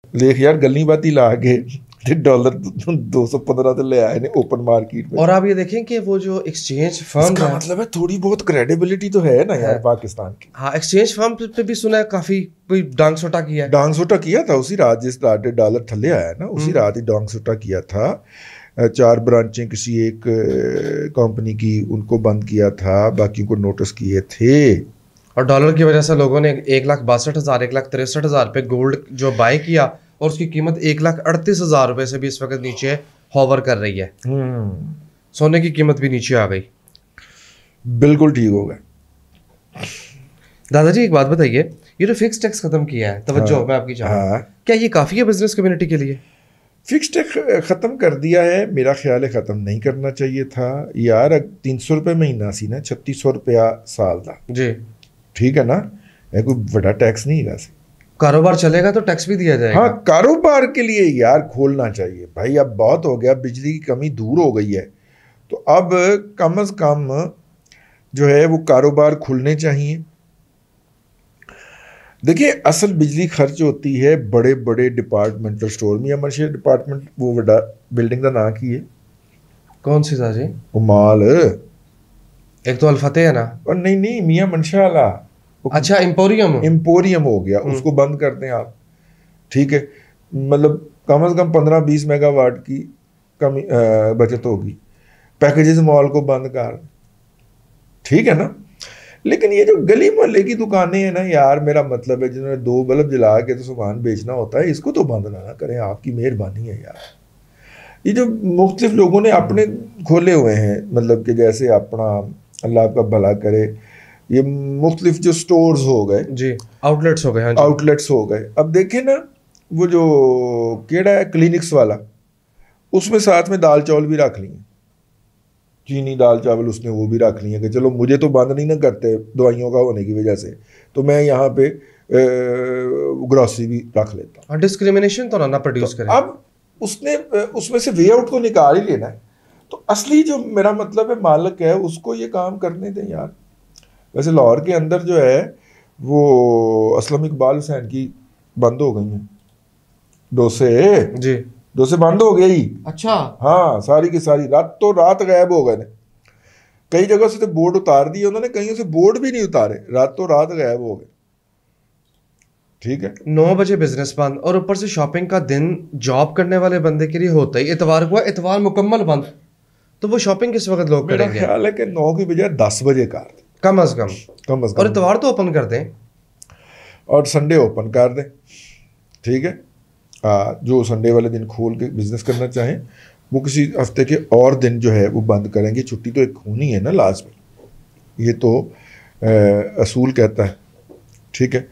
Leak یار گلی باتی لا کے ڈالر 215 تے لے آئے نے اوپن مارکیٹ میں. اور آپ یہ دیکھیں کہ وہ جو ایکسچینج فرم اس کا مطلب ہے تھوڑی بہت کریڈیبلٹی تو ہے نا یار پاکستان کی. ہاں ایکسچینج فرم پہ بھی سنا ہے کافی کوئی ڈانگ سوٹا کیا ہے. ڈانگ سوٹا کیا تھا اسی رات جس رات ڈالر تھلے آیا نا اسی رات ہی ڈانگ سوٹا کیا تھا. 4 برانچیں کسی ایک کمپنی کی ان کو بند کیا تھا, باقیوں کو نوٹس کیے تھے. اور ڈالر کی وجہ سے لوگوں نے 1,62,000 1,63,000 پہ گولڈ جو بائی کیا اور اس کی قیمت 1,38,000 روپے سے بھی اس وقت نیچے ہوور کر رہی ہے. سونے کی قیمت بھی نیچے آ گئی. بالکل ٹھیک ہو گیا. دادا جی ایک بات بتائیے, یہ جو فکس ٹیکس ختم کیا ہے, توجہ میں آپ کی چاہوں, کیا یہ کافی ہے بزنس کمیونٹی کے لیے؟ فکس ٹیکس ختم کر دیا ہے, میرا خیال ہے ختم نہیں کرنا چاہیے تھا یار. 300 روپے مہینہ سی نا, 3600 روپیہ سال دا جی ٹھیک ہے نا, یہ کوئی بڑا ٹیکس نہیں ہے. کاروبار چلے گا تو ٹیکس بھی دیا جائے گا. ہاں کاروبار کے لیے یار کھولنا چاہیے بھائی. اب بہت ہو گیا, بجلی کی کمی دور ہو گئی ہے, تو اب کم از کم جو ہے وہ کاروبار کھلنے چاہیے. دیکھیے اصل بجلی خرچ ہوتی ہے بڑے بڑے ڈپارٹمنٹل اسٹور میں. منشیات ڈپارٹمنٹ وہ بڑا بلڈنگ کا نام کی ہے, کون سی تھا جی؟ وہ مال ایک تو الفتح ہے نا. اور نہیں میاں منشا والا. اچھا امپوریم ہو گیا, اس کو بند کر دیں آپ. ٹھیک ہے, مطلب کم از کم 15-20 میگا واٹ کی کمی بچت ہوگی. پیکیجز مال کو بند کر, ٹھیک ہے نا. لیکن یہ جو گلی محلے کی دکانیں ہیں نا یار, میرا مطلب ہے جنہوں نے 2 بلب جلا کے تو سامان بیچنا ہوتا ہے, اس کو تو بند نہ کریں. آپ کی مہربانی ہے یار. یہ جو مختلف لوگوں نے اپنے کھولے ہوئے ہیں, مطلب کہ جیسے اپنا اللہ آپ کا بھلا کرے, یہ مختلف جو سٹورز ہو گئے جی, آؤٹ لیٹس ہو گئے. ہاں آؤٹ لیٹس ہو گئے. اب دیکھیں نا وہ جو کیڑا ہے کلینکس والا, اس میں ساتھ میں دال چاول بھی رکھ لی ہیں, چینی دال چاول اس نے وہ بھی رکھ لی ہیں کہ چلو مجھے تو بند نہیں نہ کرتے دوائیوں کا ہونے کی وجہ سے, تو میں یہاں پہ گروسری بھی رکھ لیتا ہوں. ڈسکریمنیشن تو نہ پروڈیوس کریں. اب اس نے اس میں سے وے آؤٹ کو نکال ہی لینا ہے. تو اصلی جو میرا مطلب ہے مالک ہے اس کو یہ کام کرنے دیں یار. ویسے لاہور کے اندر جو ہے وہ اسلم اقبال حسین کی بند ہو گئی ہیں ڈوسے. جی ڈوسے بند ہو گئی. اچھا ہاں ساری کی ساری رات تو رات غائب ہو گئے. کئی جگہ سے تو بورڈ اتار دیے انہوں نے, کہیں سے بورڈ بھی نہیں اتارے, رات تو رات غائب ہو گئے. ٹھیک ہے, 9 بجے بزنس بند, اور اوپر سے شاپنگ کا دن جاب کرنے والے بندے کے لیے ہوتا ہی اتوار کو, اتوار مکمل بند, تو وہ شاپنگ کس وقت لوگ کریں گے؟ میرا خیال ہے کہ 9 کی بجائے 10 بجے کر دیں کم از کم, اور اتوار تو اوپن کر دیں اور سنڈے اوپن کر دیں. ٹھیک ہے, جو سنڈے والے دن کھول کے بزنس کرنا چاہیں وہ کسی ہفتے کے اور دن جو ہے وہ بند کریں گے. چھٹی تو ایک ہونی ہے نا لازمی, یہ تو اصول کہتا ہے. ٹھیک ہے,